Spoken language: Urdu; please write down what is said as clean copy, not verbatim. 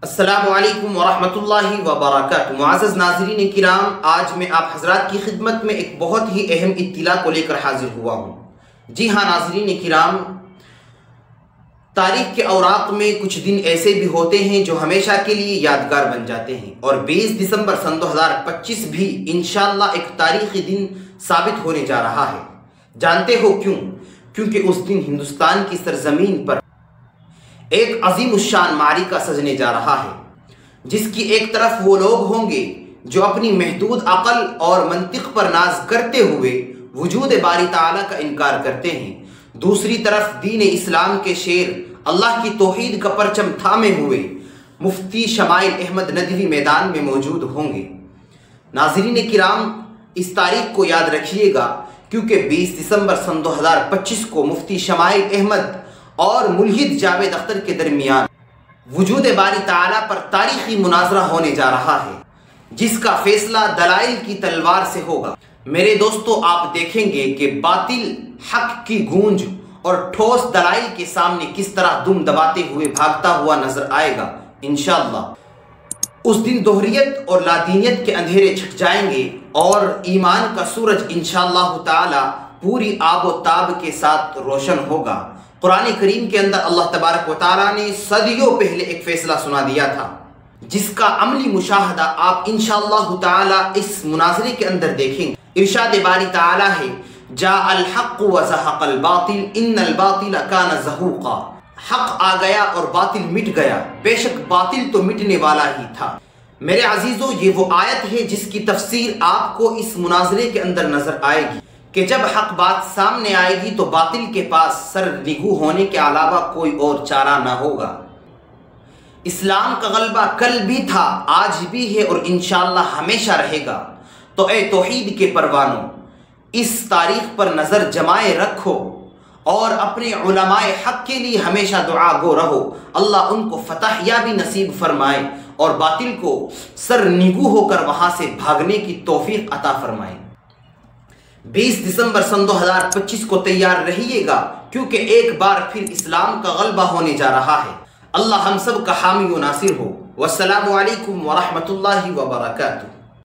السلام علیکم ورحمۃ اللہ وبرکاتہ۔ معزز ناظرین کرام، آج میں آپ حضرات کی خدمت میں ایک بہت ہی اہم اطلاع کو لے کر حاضر ہوا ہوں۔ جی ہاں ناظرین کرام، تاریخ کے اوراق میں کچھ دن ایسے بھی ہوتے ہیں جو ہمیشہ کے لیے یادگار بن جاتے ہیں، اور 20 دسمبر سن 2025 بھی انشاءاللہ ایک تاریخی دن ثابت ہونے جا رہا ہے۔ جانتے ہو کیوں؟ کیونکہ اس دن ہندوستان کی سرزمین پر ایک عظیم الشان معرکہ سجنے جا رہا ہے، جس کی ایک طرف وہ لوگ ہوں گے جو اپنی محدود عقل اور منطق پر ناز کرتے ہوئے وجود باری تعالیٰ کا انکار کرتے ہیں، دوسری طرف دین اسلام کے شیر اللہ کی توحید کا پرچم تھامے ہوئے مفتی شمائل احمد ندوی میدان میں موجود ہوں گے۔ ناظرین کرام، اس تاریخ کو یاد رکھیے گا، کیونکہ 20 دسمبر سن 2025 کو مفتی شمائل احمد اور ملحد جاوید اختر کے درمیان وجود باری تعالیٰ پر تاریخی مناظرہ ہونے جا رہا ہے، جس کا فیصلہ دلائل کی تلوار سے ہوگا۔ میرے دوستو، آپ دیکھیں گے کہ باطل حق کی گونج اور ٹھوس دلائل کے سامنے کس طرح دم دباتے ہوئے بھاگتا ہوا نظر آئے گا انشاءاللہ۔ اس دن دوہریت اور لادینیت کے اندھیرے چھٹ جائیں گے اور ایمان کا سورج انشاءاللہ تعالی پوری آب و تاب کے ساتھ روشن ہوگا۔ قرآن کریم کے اندر اللہ تبارک و تعالیٰ نے صدیوں پہلے ایک فیصلہ سنا دیا تھا، جس کا عملی مشاہدہ آپ انشاءاللہ تعالیٰ اس مناظرے کے اندر دیکھیں گے۔ ارشاد باری تعالیٰ ہے، جاء الحق وزہق الباطل ان الباطل کان زہوقا۔ حق آ گیا اور باطل مٹ گیا، بے شک باطل تو مٹنے والا ہی تھا۔ میرے عزیزو، یہ وہ آیت ہے جس کی تفسیر آپ کو اس مناظرے کے اندر نظر آئے گی کہ جب حق بات سامنے آئے گی تو باطل کے پاس سر نگو ہونے کے علاوہ کوئی اور چارہ نہ ہوگا۔ اسلام کا غلبہ کل بھی تھا، آج بھی ہے اور انشاءاللہ ہمیشہ رہے گا۔ تو اے توحید کے پروانوں، اس تاریخ پر نظر جمائے رکھو اور اپنے علماء حق کے لیے ہمیشہ دعا گو رہو، اللہ ان کو فتح یابی نصیب فرمائے اور باطل کو سر نگو ہو کر وہاں سے بھاگنے کی توفیق عطا فرمائے۔ 20 دسمبر سن 2025 کو تیار رہیے گا، کیونکہ ایک بار پھر اسلام کا غلبہ ہونے جا رہا ہے۔ اللہ ہم سب کا حامی و ناصر ہو۔ والسلام علیکم ورحمۃ اللہ وبرکاتہ۔